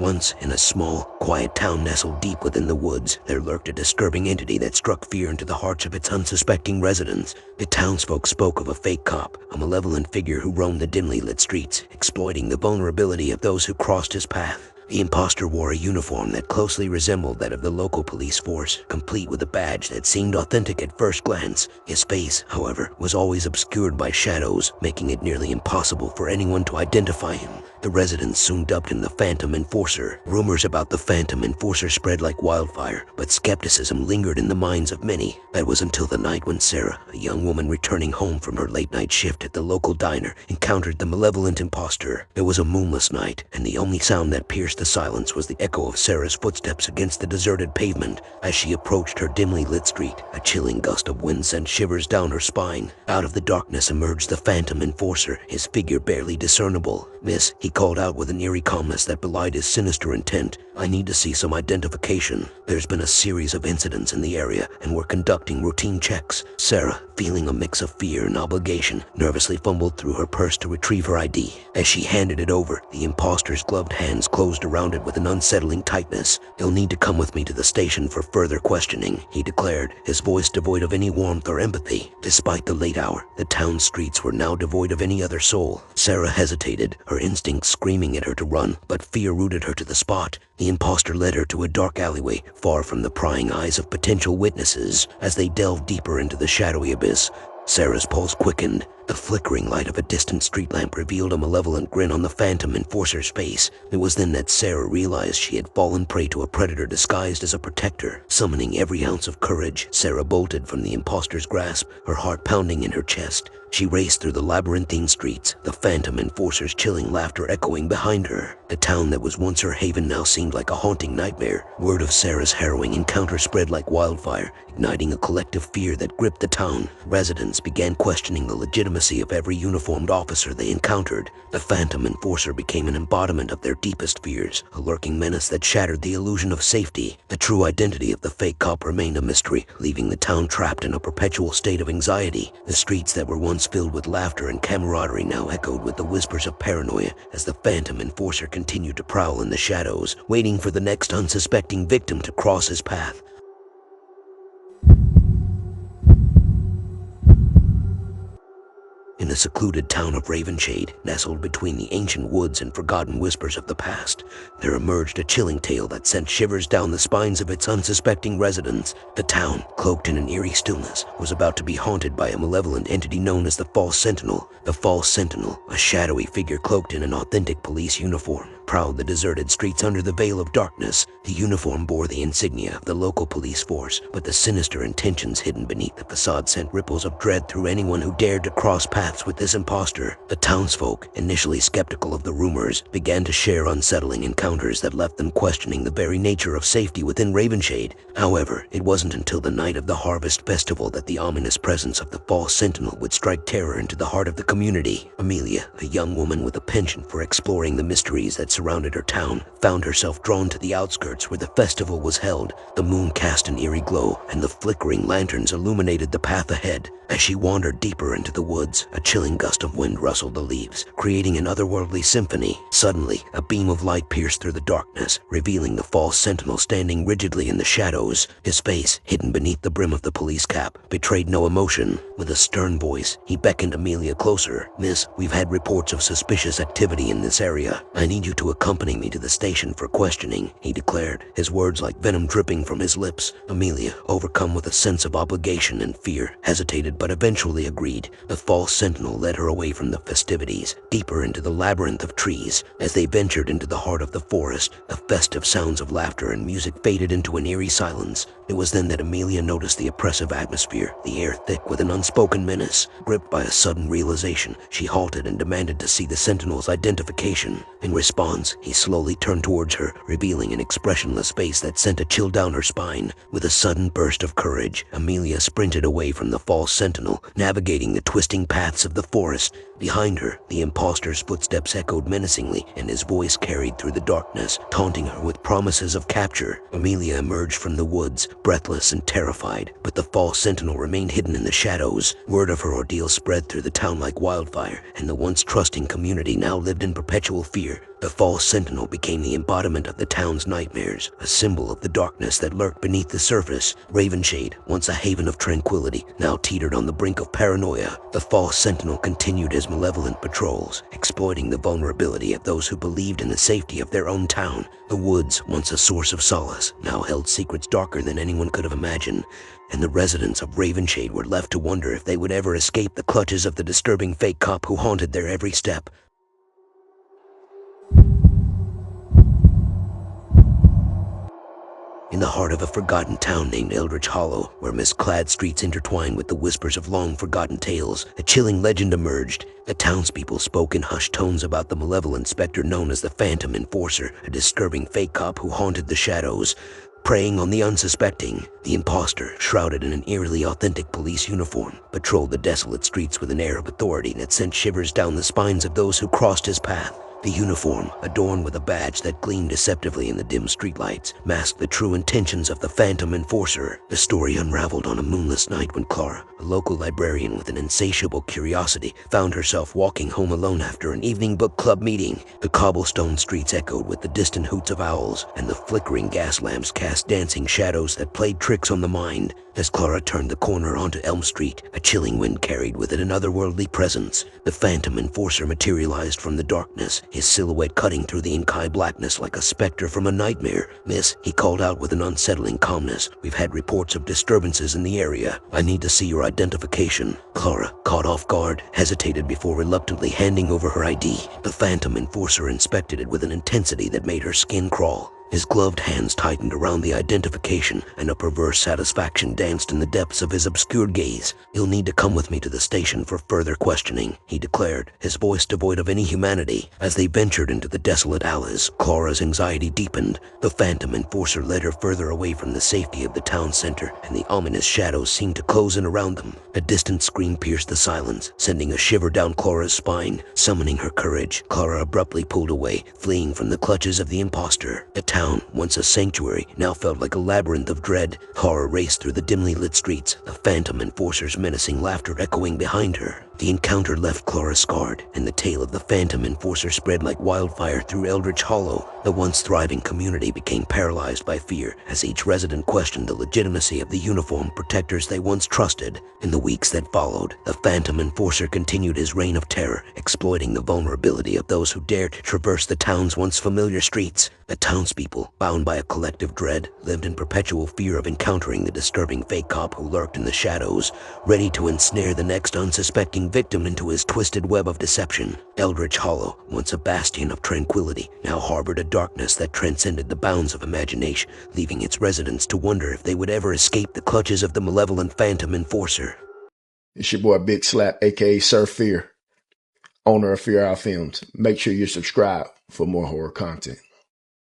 Once, in a small, quiet town nestled deep within the woods, there lurked a disturbing entity that struck fear into the hearts of its unsuspecting residents. The townsfolk spoke of a fake cop, a malevolent figure who roamed the dimly lit streets, exploiting the vulnerability of those who crossed his path. The imposter wore a uniform that closely resembled that of the local police force, complete with a badge that seemed authentic at first glance. His face, however, was always obscured by shadows, making it nearly impossible for anyone to identify him. The residents soon dubbed him the Phantom Enforcer. Rumors about the Phantom Enforcer spread like wildfire, but skepticism lingered in the minds of many. That was until the night when Sarah, a young woman returning home from her late-night shift at the local diner, encountered the malevolent imposter. It was a moonless night, and the only sound that pierced the silence was the echo of Sarah's footsteps against the deserted pavement. As she approached her dimly lit street, a chilling gust of wind sent shivers down her spine. Out of the darkness emerged the Phantom Enforcer, his figure barely discernible. "Miss," he called out with an eerie calmness that belied his sinister intent, "I need to see some identification. There's been a series of incidents in the area, and we're conducting routine checks." Sarah, feeling a mix of fear and obligation, nervously fumbled through her purse to retrieve her ID. As she handed it over, the imposter's gloved hands closed around it with an unsettling tightness. "You'll need to come with me to the station for further questioning," he declared, his voice devoid of any warmth or empathy. Despite the late hour, the town streets were now devoid of any other soul. Sarah hesitated, her instincts screaming at her to run, but fear rooted her to the spot. The imposter led her to a dark alleyway, far from the prying eyes of potential witnesses. As they delved deeper into the shadowy abyss, Sarah's pulse quickened. The flickering light of a distant street lamp revealed a malevolent grin on the Phantom Enforcer's face. It was then that Sarah realized she had fallen prey to a predator disguised as a protector. Summoning every ounce of courage, Sarah bolted from the imposter's grasp, her heart pounding in her chest. She raced through the labyrinthine streets, the Phantom Enforcer's chilling laughter echoing behind her. The town that was once her haven now seemed like a haunting nightmare. Word of Sarah's harrowing encounter spread like wildfire, igniting a collective fear that gripped the town. Residents began questioning the legitimacy of every uniformed officer they encountered. The Phantom Enforcer became an embodiment of their deepest fears, a lurking menace that shattered the illusion of safety. The true identity of the fake cop remained a mystery, leaving the town trapped in a perpetual state of anxiety. The streets that were once filled with laughter and camaraderie now echoed with the whispers of paranoia as the Phantom Enforcer continued to prowl in the shadows, waiting for the next unsuspecting victim to cross his path. In the secluded town of Ravenshade, nestled between the ancient woods and forgotten whispers of the past, there emerged a chilling tale that sent shivers down the spines of its unsuspecting residents. The town, cloaked in an eerie stillness, was about to be haunted by a malevolent entity known as the False Sentinel. The False Sentinel, a shadowy figure cloaked in an authentic police uniform, prowled the deserted streets under the veil of darkness. The uniform bore the insignia of the local police force, but the sinister intentions hidden beneath the facade sent ripples of dread through anyone who dared to cross paths with this imposter. The townsfolk, initially skeptical of the rumors, began to share unsettling encounters that left them questioning the very nature of safety within Ravenshade. However, it wasn't until the night of the Harvest Festival that the ominous presence of the False Sentinel would strike terror into the heart of the community. Amelia, a young woman with a penchant for exploring the mysteries that surrounded her town, found herself drawn to the outskirts where the festival was held. The moon cast an eerie glow, and the flickering lanterns illuminated the path ahead. As she wandered deeper into the woods, a chilling gust of wind rustled the leaves, creating an otherworldly symphony. Suddenly, a beam of light pierced through the darkness, revealing the False Sentinel standing rigidly in the shadows. His face, hidden beneath the brim of the police cap, betrayed no emotion. With a stern voice, he beckoned Amelia closer. "Miss, we've had reports of suspicious activity in this area. I need you to accompany me to the station for questioning," he declared, his words like venom dripping from his lips. Amelia, overcome with a sense of obligation and fear, hesitated but eventually agreed. The False Sentinel led her away from the festivities, deeper into the labyrinth of trees. As they ventured into the heart of the forest, the festive sounds of laughter and music faded into an eerie silence. It was then that Amelia noticed the oppressive atmosphere, the air thick with an unspoken menace. Gripped by a sudden realization, she halted and demanded to see the Sentinel's identification. In response, he slowly turned towards her, revealing an expressionless face that sent a chill down her spine. With a sudden burst of courage, Amelia sprinted away from the False Sentinel, navigating the twisting paths of the forest. Behind her, the imposter's footsteps echoed menacingly, and his voice carried through the darkness, taunting her with promises of capture. Amelia emerged from the woods, breathless and terrified, but the false sentinel remained hidden in the shadows. Word of her ordeal spread through the town like wildfire, and the once trusting community now lived in perpetual fear. The false sentinel became the embodiment of the town's nightmares, a symbol of the darkness that lurked beneath the surface. Ravenshade, once a haven of tranquility, now teetered on the brink of paranoia. The false sentinel continued his malevolent patrols, exploiting the vulnerability of those who believed in the safety of their own town. The woods, once a source of solace, now held secrets darker than anyone could have imagined, and the residents of Ravenshade were left to wonder if they would ever escape the clutches of the disturbing fake cop who haunted their every step. In the heart of a forgotten town named Eldritch Hollow, where mist-clad streets intertwined with the whispers of long-forgotten tales, a chilling legend emerged. The townspeople spoke in hushed tones about the malevolent specter known as the Phantom Enforcer, a disturbing fake cop who haunted the shadows, preying on the unsuspecting. The imposter, shrouded in an eerily authentic police uniform, patrolled the desolate streets with an air of authority that sent shivers down the spines of those who crossed his path. The uniform, adorned with a badge that gleamed deceptively in the dim streetlights, masked the true intentions of the Phantom Enforcer. The story unraveled on a moonless night when Clara, a local librarian with an insatiable curiosity, found herself walking home alone after an evening book club meeting. The cobblestone streets echoed with the distant hoots of owls, and the flickering gas lamps cast dancing shadows that played tricks on the mind. As Clara turned the corner onto Elm Street, a chilling wind carried with it an otherworldly presence. The Phantom Enforcer materialized from the darkness, his silhouette cutting through the inky blackness like a specter from a nightmare. "Miss," he called out with an unsettling calmness, "we've had reports of disturbances in the area. I need to see your identification." Clara, caught off guard, hesitated before reluctantly handing over her ID. The Phantom Enforcer inspected it with an intensity that made her skin crawl. His gloved hands tightened around the identification, and a perverse satisfaction danced in the depths of his obscured gaze. "You'll need to come with me to the station for further questioning," he declared, his voice devoid of any humanity. As they ventured into the desolate alleys, Clara's anxiety deepened. The Phantom Enforcer led her further away from the safety of the town center, and the ominous shadows seemed to close in around them. A distant scream pierced the silence, sending a shiver down Clara's spine. Summoning her courage, Clara abruptly pulled away, fleeing from the clutches of the imposter. The town, once a sanctuary, now felt like a labyrinth of dread. Horror raced through the dimly lit streets, the Phantom Enforcer's menacing laughter echoing behind her. The encounter left Clara scarred, and the tale of the Phantom Enforcer spread like wildfire through Eldritch Hollow. The once thriving community became paralyzed by fear as each resident questioned the legitimacy of the uniformed protectors they once trusted. In the weeks that followed, the Phantom Enforcer continued his reign of terror, exploiting the vulnerability of those who dared to traverse the town's once familiar streets. The townspeople, bound by a collective dread, lived in perpetual fear of encountering the disturbing fake cop who lurked in the shadows, ready to ensnare the next unsuspecting victim into his twisted web of deception. Eldritch Hollow, once a bastion of tranquility, now harbored a darkness that transcended the bounds of imagination, leaving its residents to wonder if they would ever escape the clutches of the malevolent Phantom Enforcer. It's your boy Big Slap, aka Sir Fear, owner of Fear Out Films. Make sure you subscribe for more horror content.